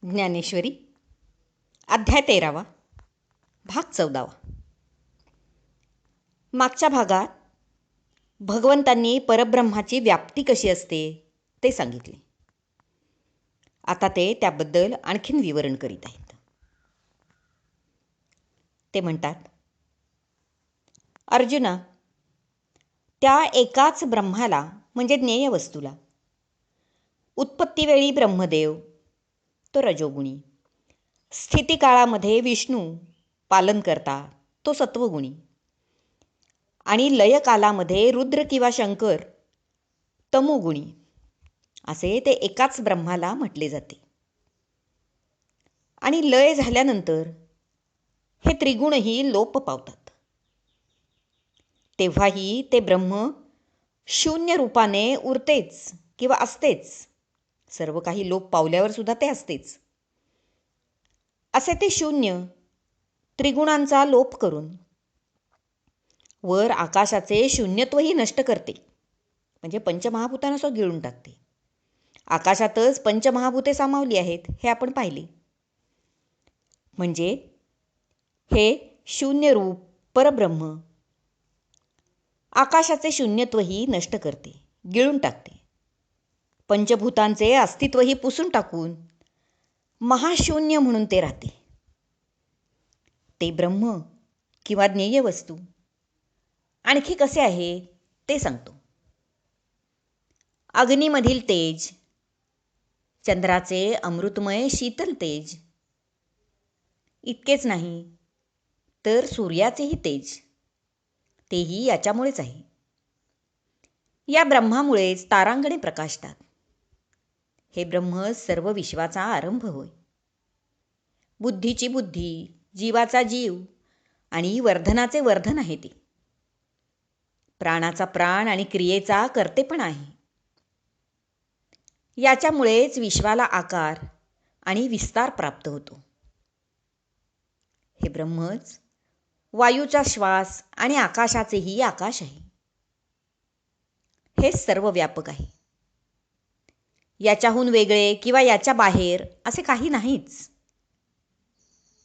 ज्ञानेश्वरी अध्याय 13 भाग 14. मागच्या भागात भगवंतांनी परब्रह्माची व्याप्ती कशी असते ते सांगितले. आता ते त्याबद्दल आणखीन विवरण करीत आहेत. ते म्हणतात, अर्जुना, त्या एकाच ब्रह्माला म्हणजे ज्ञेय वस्तूला उत्पत्तीवेळी ब्रह्मदेव तो रजोगुणी, स्थितिकाळामध्ये विष्णू पालन करता तो सत्वगुणी आणि लयकालामध्ये रुद्र किंवा शंकर तमोगुणी असे ते एकाच ब्रह्माला म्हटले जाते. आणि लय झाल्यानंतर हे त्रिगुणही लोप पावतात. तेव्हाही ते ब्रह्म शून्य रूपाने उरतेच किंवा असतेच. सर्व काही लोप पावल्यावर सुद्धा ते असतेच. असे ते शून्य त्रिगुणांचा लोप करून वर आकाशाचे शून्यत्वही नष्ट करते, म्हणजे पंचमहाभूतांना सो गिळून टाकते. आकाशातच पंचमहाभूते सामावली आहेत हे आपण पाहिले. म्हणजे हे शून्य रूप परब्रह्म आकाशाचे शून्यत्वही नष्ट करते, गिळून टाकते. पंचभूतांचे अस्तित्वही पुसून टाकून महाशून्य म्हणून ते राहते. ते ब्रह्म किंवा ज्ञेय वस्तू आणखी कसे आहे ते सांगतो. अग्नीमधील तेज, चंद्राचे अमृतमय शीतल तेज, इतकेच नाही तर सूर्याचेही तेज, तेही याच्यामुळेच आहे. या ब्रह्मामुळेच तारांगणे प्रकाशतात. हे ब्रह्म सर्व विश्वाचा आरंभ होय. बुद्धीची बुद्धी, जीवाचा जीव आणि वर्धनाचे वर्धन आहे ते. प्राणाचा प्राण आणि क्रियेचा कर्तेपण आहे. याच्यामुळेच विश्वाला आकार आणि विस्तार प्राप्त होतो. हे ब्रह्मच वायूचा श्वास आणि आकाशाचेही आकाश आहे. हे सर्व व्यापक आहे. याच्याहून वेगळे किंवा याच्या बाहेर असे काही नाहीच.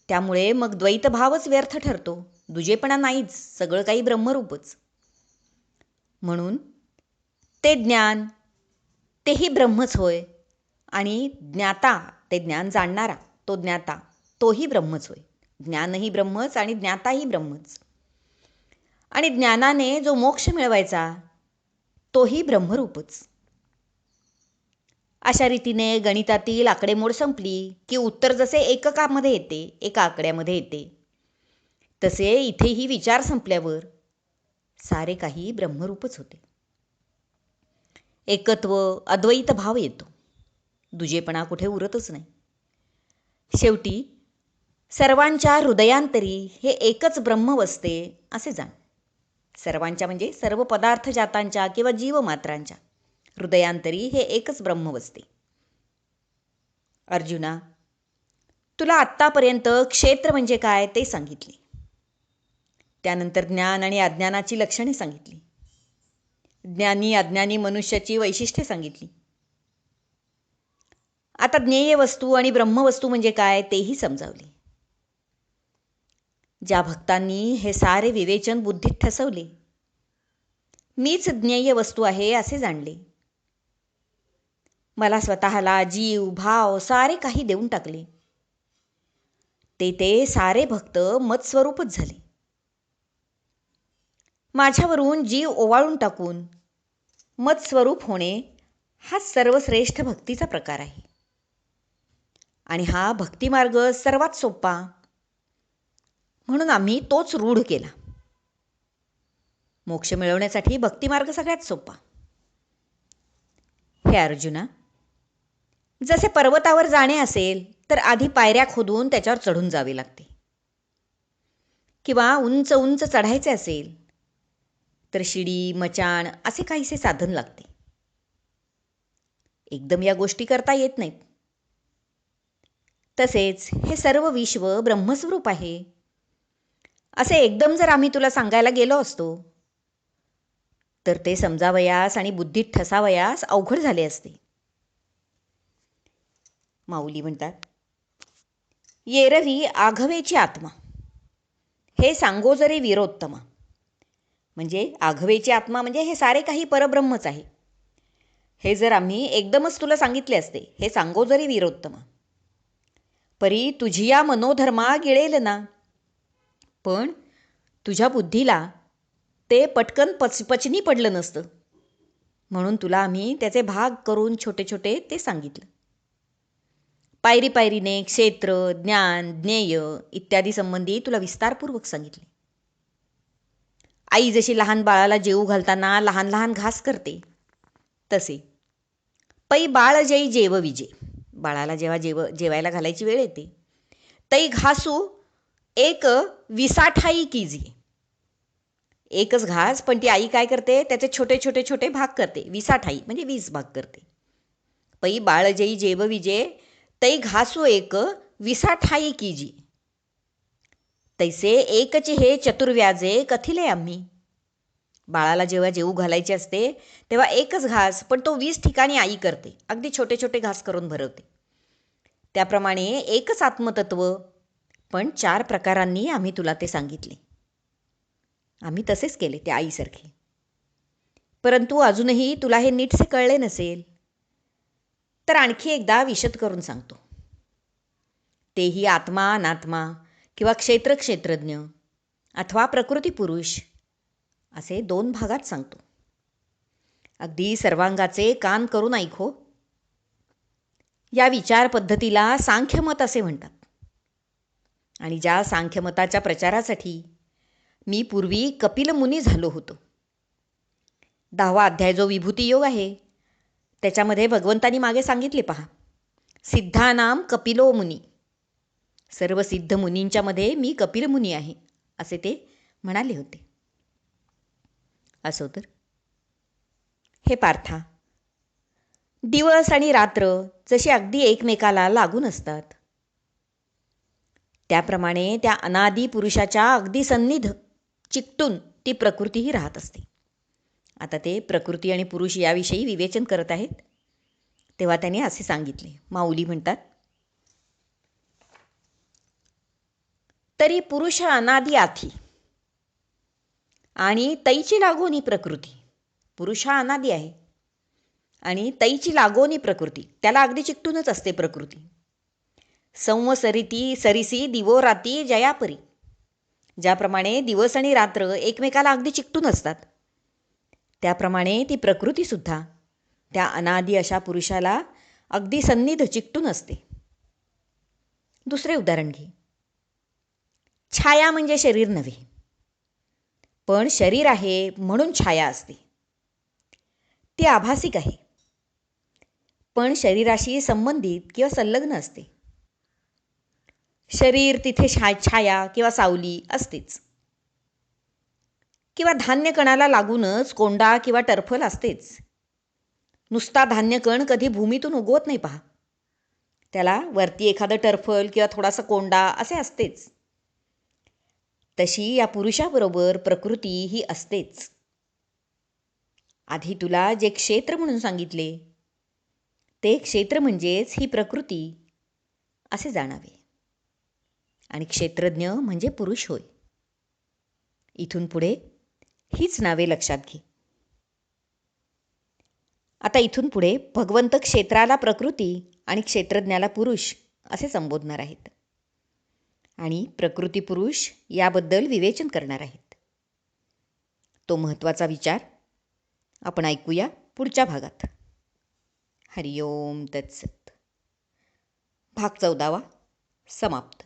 त्यामुळे मग द्वैतभावच व्यर्थ ठरतो, दुजेपणा नाहीच, सगळं काही ब्रह्मरूपच. म्हणून ते ज्ञान तेही ब्रह्मच होय आणि ज्ञाता ते ज्ञान जाणणारा तो ज्ञाता तोही ब्रह्मच होय. ज्ञानही ब्रह्मच आणि ज्ञाताही ब्रह्मच. आणि ज्ञानाने जो मोक्ष मिळवायचा तोही ब्रह्मरूपच. अशा रीतीने गणितातील आकडेमोड संपली की उत्तर जसे एककामध्ये येते, एका आकड्यामध्ये येते, तसे इथेही विचार संपल्यावर सारे काही ब्रह्मरूपच होते. एकत्व अद्वैत भाव येतो, दुजेपणा कुठे उरतच नाही. शेवटी सर्वांच्या हृदयांतरी हे एकच ब्रह्म वसते असे जाण. सर्वांच्या म्हणजे सर्व पदार्थ जातांच्या किंवा जीवमात्रांच्या हृदयांतरी हे एकच ब्रह्म वसते. अर्जुना, तुला आत्तापर्यंत क्षेत्र म्हणजे काय ते सांगितले. त्यानंतर ज्ञान आणि अज्ञानाची लक्षणे सांगितली. ज्ञानी अज्ञानी मनुष्याची वैशिष्ट्ये सांगितली. आता ज्ञेय वस्तू आणि ब्रह्मवस्तू म्हणजे काय तेही समजावले. ज्या भक्तांनी हे सारे विवेचन बुद्धीत ठसवले, मीच ज्ञेय वस्तू आहे असे जाणले, मला स्वतःला जीव भाव सारे काही देऊन टाकले, ते सारे भक्त मत्स्वरूपच झाले. माझ्यावरून जीव ओवाळून टाकून मत्स्वरूप होणे हा सर्वश्रेष्ठ भक्तीचा प्रकार आहे. आणि हा भक्तिमार्ग सर्वात सोपा, म्हणून आम्ही तोच रूढ केला. मोक्ष मिळवण्यासाठी भक्तिमार्ग सगळ्यात सोपा. हे अर्जुना, जसे पर्वतावर जाणे असेल तर आधी पायऱ्या खोदून त्याच्यावर चढून जावे लागते, किंवा उंच उंच चढायचे असेल तर शिडी मचाण असे काहीसे साधन लागते. एकदम या गोष्टी करता येत नाहीत. तसेच हे सर्व विश्व ब्रह्मस्वरूप आहे असे एकदम जर आम्ही तुला सांगायला गेलो असतो तर ते समजावयास आणि बुद्धीत ठसावयास अवघड झाले असते. माऊली म्हणतात, येरवी आघवेची आत्मा हे सांगो जरी वीरोत्तमा. म्हणजे आघवेची आत्मा म्हणजे हे सारे काही परब्रह्मच आहे. हे जर आम्ही एकदमच तुला सांगितले असते, हे सांगो जरी वीरोत्तमा, परी तुझिया मनोधर्मा गिळेल ना. पण तुझ्या बुद्धीला ते पटकन पचनी पडलं नसतं, म्हणून तुला आम्ही त्याचे भाग करून छोटे छोटे ते सांगितलं. पायरी पायरीने क्षेत्र, ज्ञान, ज्ञेय इत्यादी संबंधी तुला विस्तारपूर्वक सांगितले. आई जशी लहान बाळाला जेवू घालताना लहान लहान घास करते, तसे पै बाळ जै जेव विजे, बाळाला जेव्हा जेवायला घालायची वेळ येते, तै घासू एक विसाठाई कीजिये. एकच घास, पण ती आई काय करते, त्याचे छोटे छोटे छोटे भाग करते. विसाठाई म्हणजे 20 भाग करते. पै बाळ जै जेव विजे तै घासू एक विसाठाई कीजिये. तैसे एकचे हे चतुर्व्याजे कथिले आम्ही. बाळाला जेव्हा जेवू घालायचे असते तेव्हा एकच घास, पण तो 20 ठिकाणी आई करते, अगदी छोटे छोटे घास करून भरवते. त्याप्रमाणे एकच आत्मतत्व, पण 4 प्रकारांनी आम्ही तुला ते सांगितले. आम्ही तसेच केले त्या आईसारखे. परंतु अजूनही तुला हे नीटसे कळले नसेल, तर आणखी एकदा विशद करून सांगतो. तेही आत्मा अनात्मा किंवा क्षेत्र क्षेत्रज्ञ अथवा प्रकृती पुरुष असे 2 भागात सांगतो. अगदी सर्वांगाचे कान करून ऐको. या विचार पद्धतीला सांख्यमत असे म्हणतात. आणि ज्या सांख्यमताच्या प्रचारासाठी मी पूर्वी कपिल मुनी झालो होतो. 10वा अध्याय जो विभूती योग आहे, त्याच्यामध्ये भगवंतांनी मागे सांगितले पहा, सिद्धानाम कपिलो मुनी. सर्व सिद्ध मुनींच्या मध्ये मी कपिल मुनी आहे, असे ते म्हणाले होते. असो तर हे पार्था, दिवस आणि रात्र जशी अगदी एकमेकाला लागून असतात, त्याप्रमाणे त्या अनादी पुरुषाच्या अगदी सन्निध चिकटून ती प्रकृतीही राहत असते. आता ते प्रकृती आणि पुरुष याविषयी विवेचन करत आहेत, तेव्हा त्याने असे सांगितले. माऊली म्हणतात, तरी पुरुष अनादी आथी आणि तैची लागोनी प्रकृती. पुरुष हा अनादी आहे आणि तैची लागोनी प्रकृती, त्याला अगदी चिकटूनच असते प्रकृती. संवसरिती सरिसी दिवो राती जयापरी. ज्याप्रमाणे दिवस आणि रात्र एकमेकाला अगदी चिकटून असतात, त्याप्रमाणे ती प्रकृतीसुद्धा त्या अनादी अशा पुरुषाला अगदी सन्निध चिकटून असते. दुसरे उदाहरण घे. छाया म्हणजे शरीर नव्हे, पण शरीर आहे म्हणून छाया असते. ती आभासिक आहे, पण शरीराशी संबंधित किंवा संलग्न असते. शरीर तिथे छाया किंवा सावली असतेच, किंवा धान्य कणाला लागूनच कोंडा किंवा टरफल असतेच. नुसता धान्य कण कधी भूमीतून उगवत नाही पहा, त्याला वरती एखादं टरफल किंवा थोडासा कोंडा असे असतेच. तशी या पुरुषाबरोबर प्रकृती ही असतेच. आधी तुला जे क्षेत्र म्हणून सांगितले, ते क्षेत्र म्हणजेच ही प्रकृती असे जाणावे. आणि क्षेत्रज्ञ म्हणजे पुरुष होय. इथून पुढे हीच नावे लक्षात घे. आता इथून पुढे भगवंत क्षेत्राला प्रकृती आणि क्षेत्रज्ञाला पुरुष असे संबोधणार आहेत आणि प्रकृती पुरुष याबद्दल विवेचन करणार आहेत. तो महत्त्वाचा विचार आपण ऐकूया पुढच्या भागात. हरिओम तत्सत. भाग 14 समाप्त.